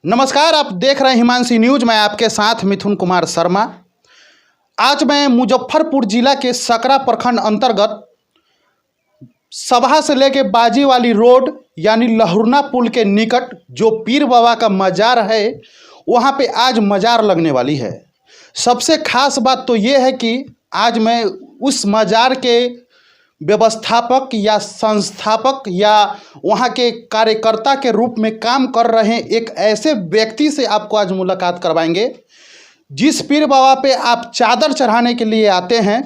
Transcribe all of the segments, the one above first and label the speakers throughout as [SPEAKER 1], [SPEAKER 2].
[SPEAKER 1] नमस्कार, आप देख रहे हैं हिमांशी न्यूज। मैं आपके साथ मिथुन कुमार शर्मा। आज मैं मुजफ्फरपुर जिला के सकरा प्रखंड अंतर्गत सभा से लेके बाजी वाली रोड यानी लहुरना पुल के निकट जो पीर बाबा का मजार है, वहाँ पे आज मजार लगने वाली है। सबसे खास बात तो ये है कि आज मैं उस मजार के व्यवस्थापक या संस्थापक या वहाँ के कार्यकर्ता के रूप में काम कर रहे एक ऐसे व्यक्ति से आपको आज मुलाकात करवाएंगे। जिस पीर बाबा पे आप चादर चढ़ाने के लिए आते हैं,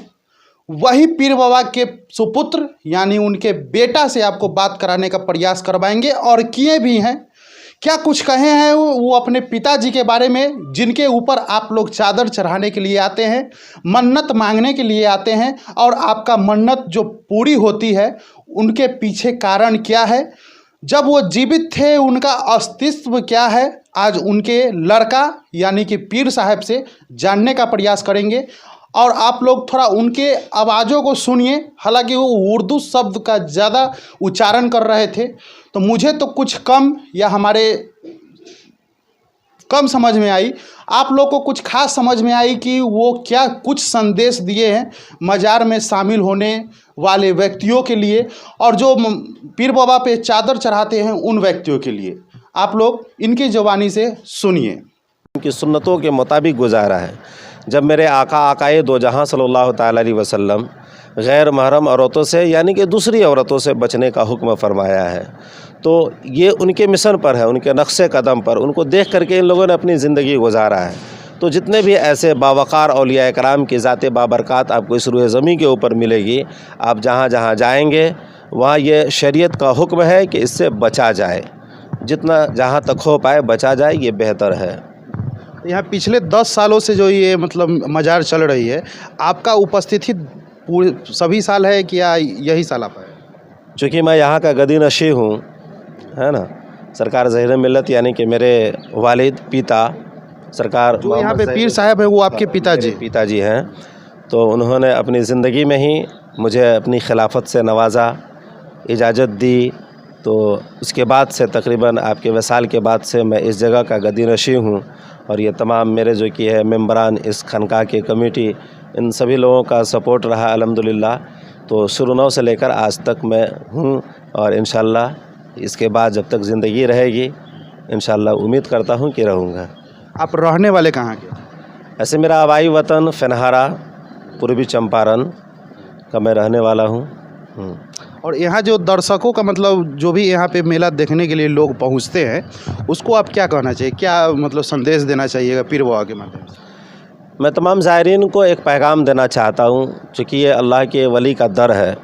[SPEAKER 1] वही पीर बाबा के सुपुत्र यानी उनके बेटा से आपको बात कराने का प्रयास करवाएंगे और किए भी हैं। क्या कुछ कहे हैं वो अपने पिताजी के बारे में, जिनके ऊपर आप लोग चादर चढ़ाने के लिए आते हैं, मन्नत मांगने के लिए आते हैं, और आपका मन्नत जो पूरी होती है उनके पीछे कारण क्या है, जब वो जीवित थे उनका अस्तित्व क्या है, आज उनके लड़का यानी कि पीर साहब से जानने का प्रयास करेंगे। और आप लोग थोड़ा उनके आवाज़ों को सुनिए। हालांकि वो उर्दू शब्द का ज़्यादा उच्चारण कर रहे थे, तो मुझे तो कुछ कम या हमारे कम समझ में आई। आप लोग को कुछ खास समझ में आई कि वो क्या कुछ संदेश दिए हैं मजार में शामिल होने वाले व्यक्तियों के लिए और जो पीर बाबा पे चादर चढ़ाते हैं उन व्यक्तियों के लिए। आप लोग इनकी ज़ुबानी से सुनिए।
[SPEAKER 2] उनकी सुन्नतों के मुताबिक गुजारा है। जब मेरे आकाए दो जहां सल्लल्लाहु ताला अलैहि वसल्लम गैर महरम औरतों से यानी कि दूसरी औरतों से बचने का हुक्म फरमाया है, तो ये उनके मिशन पर है, उनके नक्शे कदम पर, उनको देख करके इन लोगों ने अपनी ज़िंदगी गुजारा है। तो जितने भी ऐसे बावकार औलिया कराम की ज़ाते बाबरकत आपको इस रूए ज़मीं के ऊपर मिलेगी, आप जहाँ जहाँ जाएंगे वहाँ ये शरीयत का हुक्म है कि इससे बचा जाए, जितना जहाँ तक हो पाए बचा जाए, ये बेहतर है।
[SPEAKER 1] यहाँ पिछले 10 सालों से जो ये मतलब मजार चल रही है, आपका उपस्थिति पूरे सभी साल है कि या यही साल आप है?
[SPEAKER 2] चूँकि मैं यहाँ का गदी नशी हूँ, है ना, सरकार ज़हीर मिल्लत यानी कि मेरे वालिद पिता सरकार
[SPEAKER 1] जो यहाँ पे पीर साहब है वो आपके पिताजी
[SPEAKER 2] हैं। तो उन्होंने अपनी ज़िंदगी में ही मुझे अपनी खिलाफत से नवाजा, इजाज़त दी। तो उसके बाद से तकरीबन आपके वसाल के बाद से मैं इस जगह का गदी नशी हूँ। और ये तमाम मेरे जो कि है मेंबरान इस खनका की कमेटी, इन सभी लोगों का सपोर्ट रहा अल्हम्दुलिल्लाह। तो शुरू नौ से लेकर आज तक मैं हूँ और इंशाअल्लाह इसके बाद जब तक ज़िंदगी रहेगी इंशाअल्लाह उम्मीद करता हूँ कि रहूँगा।
[SPEAKER 1] आप रहने वाले कहाँ के?
[SPEAKER 2] ऐसे मेरा आबाई वतन फेनहारा पूर्वी चंपारण का मैं रहने वाला हूँ।
[SPEAKER 1] और यहाँ जो दर्शकों का मतलब जो भी यहाँ पे मेला देखने के लिए लोग पहुँचते हैं, उसको आप क्या कहना चाहिए, क्या मतलब संदेश देना चाहिएगा पीर बाबा के माध्यम से?
[SPEAKER 2] मैं तमाम ज़ायरीन को एक पैगाम देना चाहता हूँ। चूँकि ये अल्लाह के वली का दर है,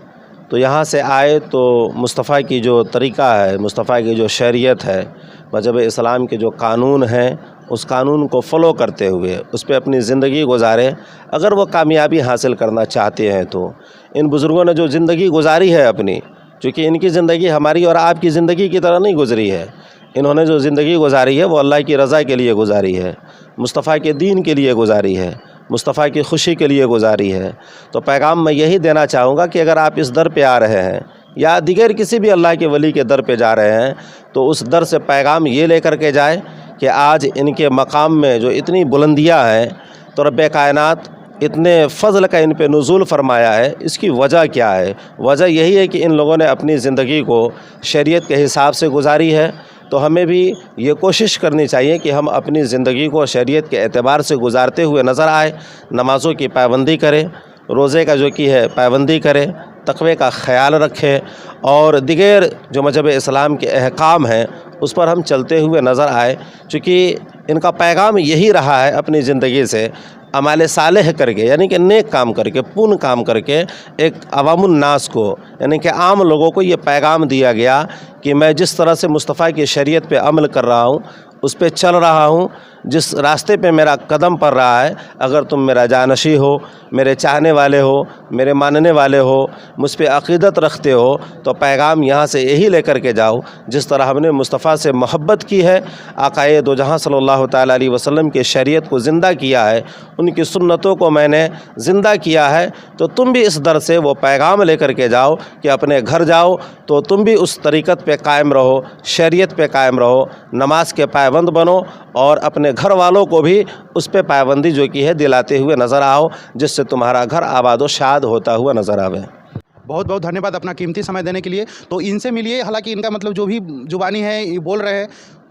[SPEAKER 2] तो यहाँ से आए तो मुस्तफ़ा की जो तरीक़ा है, मुस्तफ़ा की जो शरीयत है, मज़हब इस्लाम के जो कानून हैं, उस कानून को फ़ॉलो करते हुए उस पर अपनी ज़िंदगी गुजारें। अगर वो कामयाबी हासिल करना चाहते हैं तो इन बुज़ुर्गों ने जो ज़िंदगी गुजारी है अपनी, चूँकि इनकी ज़िंदगी हमारी और आपकी ज़िंदगी की तरह नहीं गुजरी है, इन्होंने जो ज़िंदगी गुजारी है वो अल्लाह की रज़ा के लिए गुजारी है, मुस्तफ़ा के दीन के लिए गुजारी है, मुस्तफ़ा की खुशी के लिए गुजारी है। तो पैगाम मैं यही देना चाहूँगा कि अगर आप इस दर पे आ रहे हैं या दिगर किसी भी अल्लाह के वली के दर पे जा रहे हैं, तो उस दर से पैगाम ये लेकर के जाए कि आज इनके मकाम में जो इतनी बुलंदियाँ हैं, तो रब्बे कायनात इतने फ़ज़ल का इन पे नुज़ूल फरमाया है। इसकी वजह क्या है? वजह यही है कि इन लोगों ने अपनी ज़िंदगी को शरीयत के हिसाब से गुजारी है। तो हमें भी ये कोशिश करनी चाहिए कि हम अपनी ज़िंदगी को शरीयत के एतबार से गुजारते हुए नज़र आए। नमाज़ों की पाबंदी करें, रोज़े का जो कि है पाबंदी करें, तक़वे का ख़याल रखें और दिगर जो मज़हब इस्लाम के अहकाम हैं उस पर हम चलते हुए नज़र आए। चूँकि इनका पैगाम यही रहा है अपनी ज़िंदगी से अमाल सालेह करके, यानी कि नेक काम करके, पुण्य काम करके एक अवामुन्नास को यानी कि आम लोगों को ये पैगाम दिया गया कि मैं जिस तरह से मुस्तफ़ा की शरीयत पे अमल कर रहा हूँ, उस पे चल रहा हूँ, जिस रास्ते पे मेरा कदम पड़ रहा है, अगर तुम मेरा जानशी हो, मेरे चाहने वाले हो, मेरे मानने वाले हो, मुझ पे अक़ीदत रखते हो, तो पैगाम यहाँ से यही लेकर के जाओ जिस तरह हमने मुस्तफ़ा से मोहब्बत की है, आक़ाए दो जहां सल्लल्लाहु ताला अलैहि वसल्लम की शरीयत को ज़िंदा किया है, उनकी सुन्नतों को मैंने ज़िंदा किया है, तो तुम भी इस दर से वो पैगाम लेकर के जाओ कि अपने घर जाओ तो तुम भी उस तरीक़त पे कायम रहो, शरीयत पे कायम रहो, नमाज के पाबंद बनो और अपने घर वालों को भी उस पे पाबंदी जो की है दिलाते हुए नज़र आओ, जिससे तुम्हारा घर आबाद व शाद होता हुआ नज़र आवे।
[SPEAKER 1] बहुत बहुत धन्यवाद अपना कीमती समय देने के लिए। तो इनसे मिलिए, हालांकि इनका मतलब जो भी जुबानी है ये बोल रहे हैं,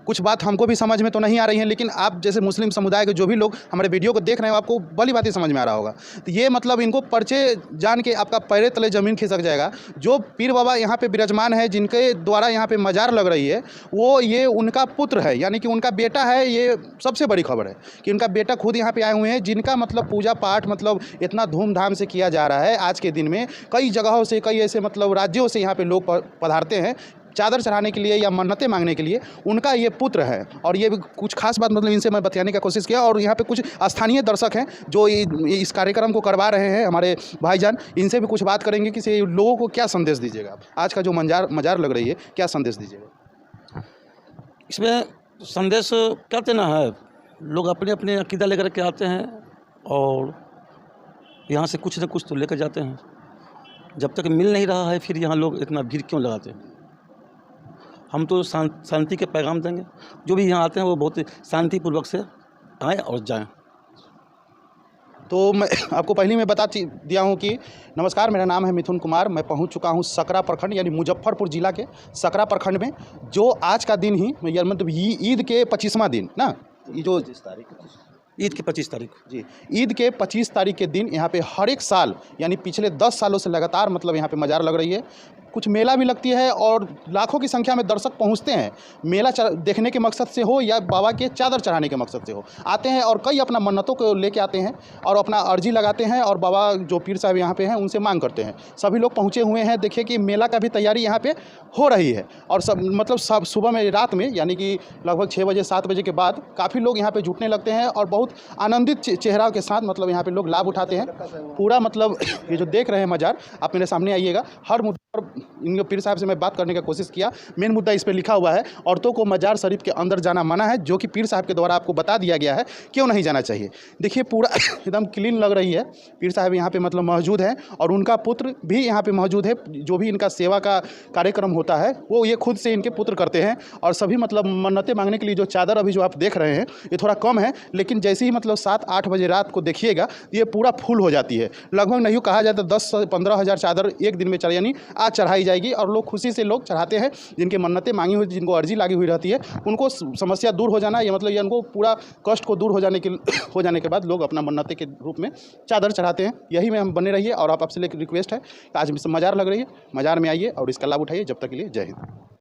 [SPEAKER 1] कुछ बात हमको भी समझ में तो नहीं आ रही है, लेकिन आप जैसे मुस्लिम समुदाय के जो भी लोग हमारे वीडियो को देख रहे हैं आपको भली बात ही समझ में आ रहा होगा। तो ये मतलब इनको पर्चे जान के आपका पैरे तले ज़मीन खिसक जाएगा। जो पीर बाबा यहाँ पे विराजमान है, जिनके द्वारा यहाँ पे मज़ार लग रही है, वो ये उनका पुत्र है, यानी कि उनका बेटा है। ये सबसे बड़ी खबर है कि उनका बेटा खुद यहाँ पे आए हुए हैं, जिनका मतलब पूजा पाठ मतलब इतना धूमधाम से किया जा रहा है। आज के दिन में कई जगहों से, कई ऐसे मतलब राज्यों से यहाँ पे लोग पधारते हैं चादर चढ़ाने के लिए या मन्नतें मांगने के लिए। उनका ये पुत्र है और ये भी कुछ खास बात मतलब इनसे मैं बताने का कोशिश किया। और यहाँ पे कुछ स्थानीय दर्शक हैं जो इस कार्यक्रम को करवा रहे हैं, हमारे भाईजान, इनसे भी कुछ बात करेंगे कि से लोगों को क्या संदेश दीजिएगा आप। आज का जो मज़ार लग रही है, क्या संदेश दीजिएगा?
[SPEAKER 3] इसमें संदेश क्या देना है, लोग अपने अपने अकीदा लेकर के आते हैं और यहाँ से कुछ न कुछ तो लेकर जाते हैं। जब तक मिल नहीं रहा है फिर यहाँ लोग इतना भीड़ क्यों लगाते हैं? हम तो शांति के पैगाम देंगे। जो भी यहाँ आते हैं वो बहुत शांतिपूर्वक से आएँ और जाएं।
[SPEAKER 1] तो मैं आपको पहले मैं बता दिया हूँ कि नमस्कार, मेरा नाम है मिथुन कुमार। मैं पहुँच चुका हूँ सकरा प्रखंड यानी मुजफ्फरपुर ज़िला के सकरा प्रखंड में, जो आज का दिन ही मतलब ईद के 25वां दिन ना, ये जो
[SPEAKER 3] ईद की 25 तारीख
[SPEAKER 1] जी, ईद के 25 तारीख के दिन यहाँ पे हर एक साल यानी पिछले 10 सालों से लगातार मतलब यहाँ पे मज़ार लग रही है। कुछ मेला भी लगती है और लाखों की संख्या में दर्शक पहुँचते हैं। मेला देखने के मकसद से हो या बाबा के चादर चढ़ाने के मकसद से हो, आते हैं और कई अपना मन्नतों को लेके आते हैं और अपना अर्जी लगाते हैं और बाबा जो पीर साहब यहाँ पे हैं उनसे मांग करते हैं। सभी लोग पहुँचे हुए हैं। देखिए कि मेला का भी तैयारी यहाँ पे हो रही है और सब मतलब सब सुबह में, रात में, यानी कि लगभग 6 बजे 7 बजे के बाद काफ़ी लोग यहाँ पे जुटने लगते हैं और बहुत आनंदित चेहरा के साथ मतलब यहाँ पे लोग लाभ उठाते हैं। पूरा मतलब ये जो देख रहे हैं मज़ार, आप मेरे सामने आइएगा। हर मुद्दे पर इन पीर साहब से मैं बात करने का कोशिश किया। मेन मुद्दा इस पर लिखा हुआ है, औरतों को मज़ार शरीफ के अंदर जाना मना है, जो कि पीर साहब के द्वारा आपको बता दिया गया है क्यों नहीं जाना चाहिए। देखिए पूरा एकदम क्लीन लग रही है। पीर साहब यहाँ पे मतलब मौजूद हैं और उनका पुत्र भी यहाँ पे मौजूद है। जो भी इनका सेवा का कार्यक्रम होता है वो ये खुद से इनके पुत्र करते हैं। और सभी मतलब मन्नतें मांगने के लिए जो चादर अभी जो आप देख रहे हैं ये थोड़ा कम है, लेकिन जैसे ही मतलब 7-8 बजे रात को देखिएगा ये पूरा फुल हो जाती है। लगभग नहीं कहा जाए तो 10 से 15 हज़ार चादर एक दिन में यानी आज चढ़ाई जाएगी और लोग खुशी से लोग चढ़ाते हैं। जिनके मन्नतें मांगी हुई, जिनको अर्जी लगी हुई रहती है, उनको समस्या दूर हो जाना, ये मतलब ये उनको पूरा कष्ट को दूर हो जाने के बाद लोग अपना मन्नतें के रूप में चादर चढ़ाते हैं। यही में हम बने रहिए और आप आपसे एक रिक्वेस्ट है, आज मज़ार लग रही है, मज़ार में आइए और इसका लाभ उठाइए। जब तक के लिए जय हिंद।